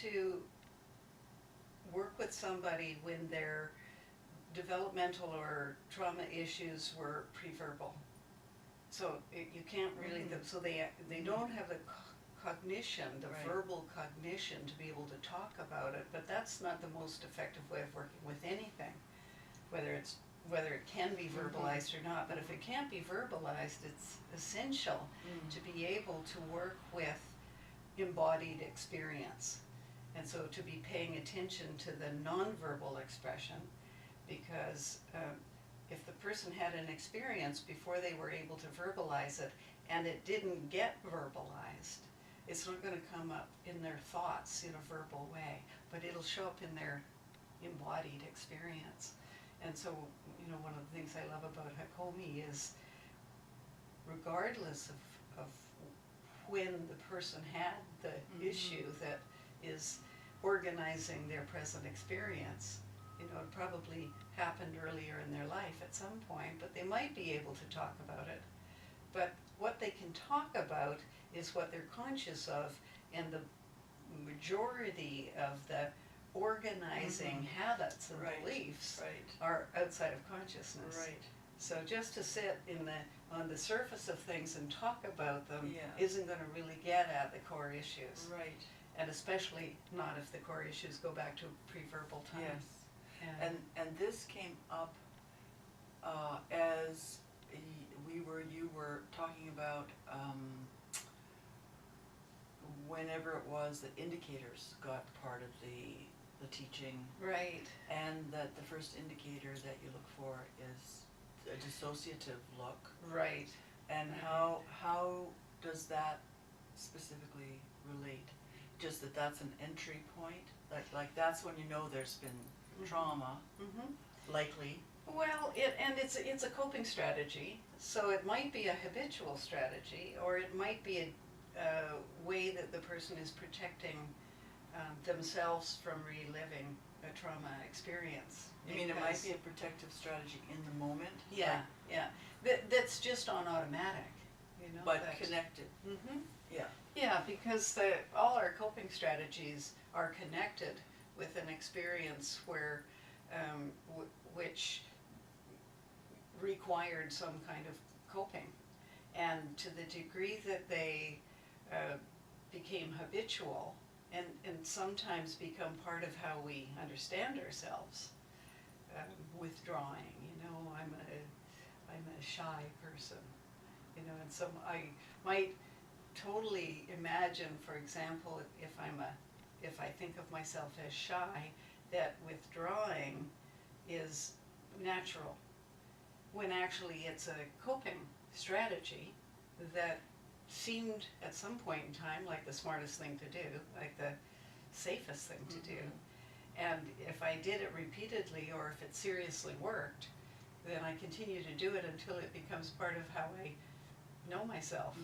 to work with somebody when their developmental or trauma issues were pre-verbal. So you can't really, so they don't have the cognition, the Right. verbal cognition to be able to talk about it, but that's not the most effective way of working with anything, whether it can be verbalized or not. But if it can't be verbalized, it's essential to be able to work with embodied experience. And so to be paying attention to the nonverbal expression, because if the person had an experience before they were able to verbalize it and it didn't get verbalized, it's not going to come up in their thoughts in a verbal way, but it'll show up in their embodied experience. And so, you know, one of the things I love about Hakomi is, regardless of when the person had the issue that is organizing their present experience, you know, it probably happened earlier in their life at some point, but they might be able to talk about it. But what they can talk about is what they're conscious of, and the majority of the organizing habits and beliefs are outside of consciousness. Right. So just to sit on the surface of things and talk about them isn't going to really get at the core issues. Right. And especially not if the core issues go back to pre-verbal time. Yes. And this came up as you were talking about whenever it was that indicators got part of the teaching. Right. And that the first indicator that you look for is a dissociative look. Right. And how does that specifically relate? Just that that's an entry point? Like that's when you know there's been trauma, likely. Well, it's a coping strategy, so it might be a habitual strategy, or it might be a way that the person is protecting themselves from reliving a trauma experience. You mean it might be a protective strategy in the moment? Yeah, yeah. That's just on automatic, you know. But connected. Yeah. Yeah, because all our coping strategies are connected with an experience where, which required some kind of coping. And to the degree that they became habitual and sometimes become part of how we understand ourselves, withdrawing, you know, I'm a shy person, you know, and so I might totally imagine, for example, if I think of myself as shy, that withdrawing is natural, when actually it's a coping strategy that seemed at some point in time like the smartest thing to do, like the safest thing to do. And if I did it repeatedly, or if it seriously worked, then I continue to do it until it becomes part of how I know myself.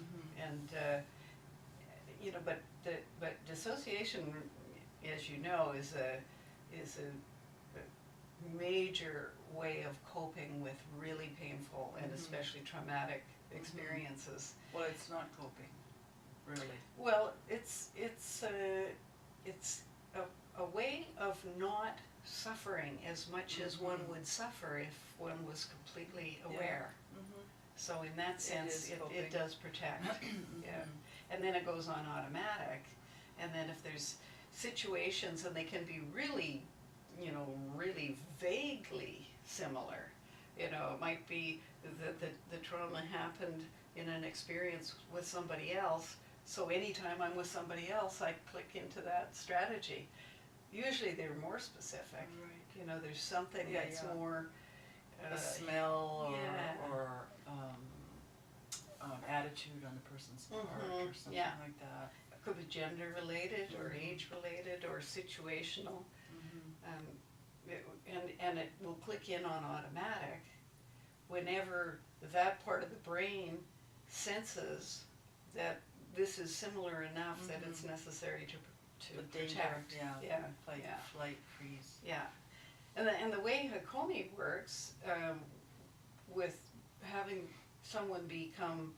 And you know, but dissociation, as you know, is a major way of coping with really painful and especially traumatic experiences. Well, it's not coping, really. Well, it's a way of not suffering as much as one would suffer if one was completely aware. So in that sense, it does protect. Yeah. And then it goes on automatic. And then if there's situations, and they can be really, you know, really vaguely similar. You know, it might be that the trauma happened in an experience with somebody else, so anytime I'm with somebody else, I click into that strategy. Usually they're more specific. Right. You know, there's something that's more... a smell or attitude on the person's part or something like that. It could be gender related or age related or situational. And it will click in on automatic whenever that part of the brain senses that this is similar enough that it's necessary to protect. Flight, freeze. Yeah. And the way Hakomi works, with having someone become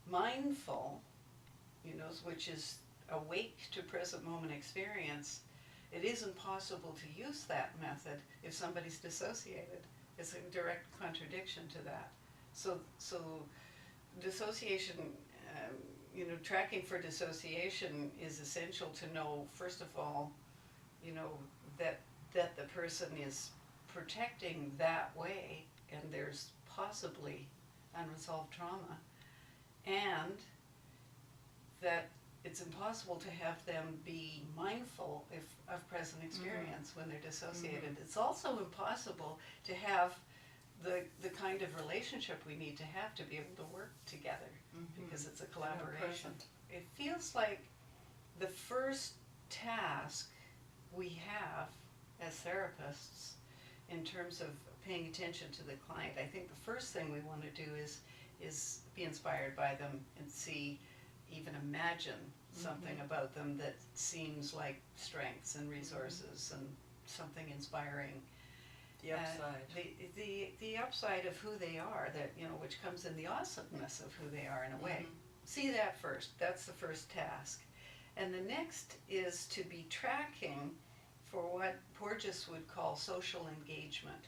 mindful, you know, which is awake to present moment experience, it isn't possible to use that method if somebody's dissociated. It's a direct contradiction to that. So dissociation, tracking for dissociation is essential to know, first of all, that the person is protecting that way, and there's possibly unresolved trauma, and that it's impossible to have them be mindful of present experience when they're dissociated. It's also impossible to have the kind of relationship we need to be able to work together, because it's a collaboration. It feels like the first task we have as therapists in terms of paying attention to the client, I think the first thing we want to do is be inspired by them and even imagine something about them that seems like strengths and resources and something inspiring. The upside. The upside of who they are, that which comes in the awesomeness of who they are in a way. See that first. That's the first task. And the next is to be tracking for what Porges would call social engagement.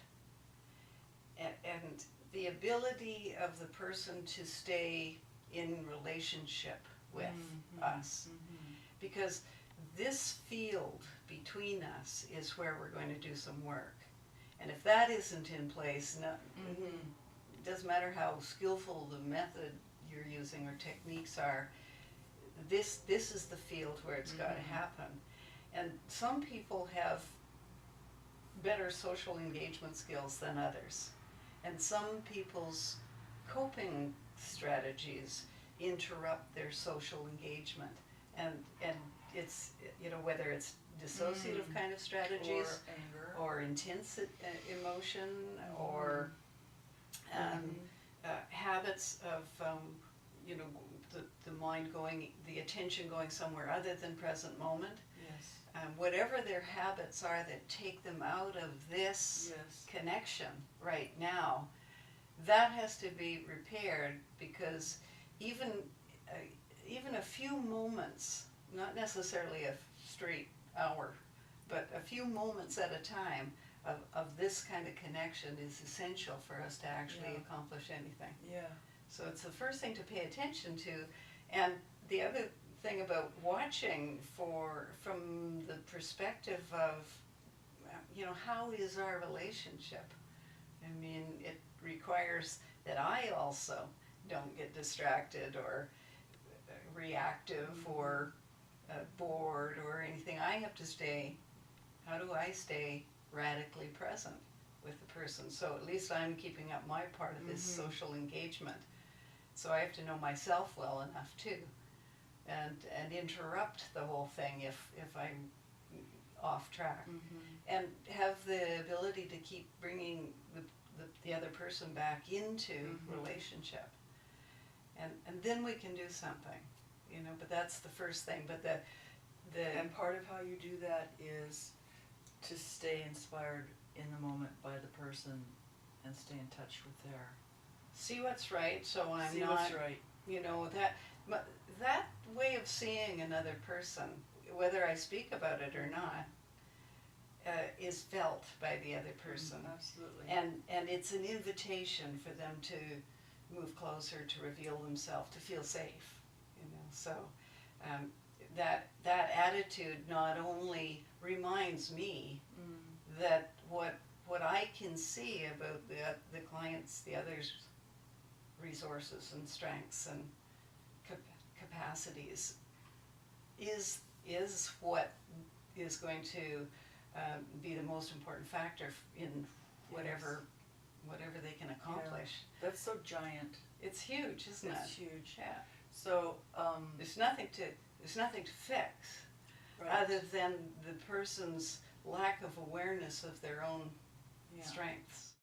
And the ability of the person to stay in relationship with us. Because this field between us is where we're going to do some work. And if that isn't in place, it doesn't matter how skillful the method you're using or techniques are, this is the field where it's got to happen. And some people have better social engagement skills than others. And some people's coping strategies interrupt their social engagement. And it's, whether it's dissociative kind of strategies, or anger, or intense emotion, or habits of, the mind going, the attention going somewhere other than present moment. Yes. Whatever their habits are that take them out of this connection right now, that has to be repaired, because even a few moments, not necessarily a straight hour, but a few moments at a time of this kind of connection is essential for us to actually accomplish anything. Yeah. So it's the first thing to pay attention to. And the other thing about watching from the perspective of, how is our relationship? I mean, it requires that I also don't get distracted or reactive or bored or anything. I have to how do I stay radically present with the person? So at least I'm keeping up my part of this social engagement. So I have to know myself well enough too, and interrupt the whole thing if I'm off track, and have the ability to keep bringing the other person back into relationship, and then we can do something, but that's the first thing. But and part of how you do that is to stay inspired in the moment by the person and stay in touch with their see what's right, so I'm see not, what's right. That way of seeing another person, whether I speak about it or not, is felt by the other person. Absolutely. And it's an invitation for them to move closer, to reveal themselves, to feel safe. So that attitude not only reminds me that what I can see about the clients, the others' resources and strengths and capacities is what is going to be the most important factor in whatever they can accomplish. Yeah. That's so giant. It's huge, isn't it? It's huge. Yeah. So there's nothing to fix, other than the person's lack of awareness of their own strengths.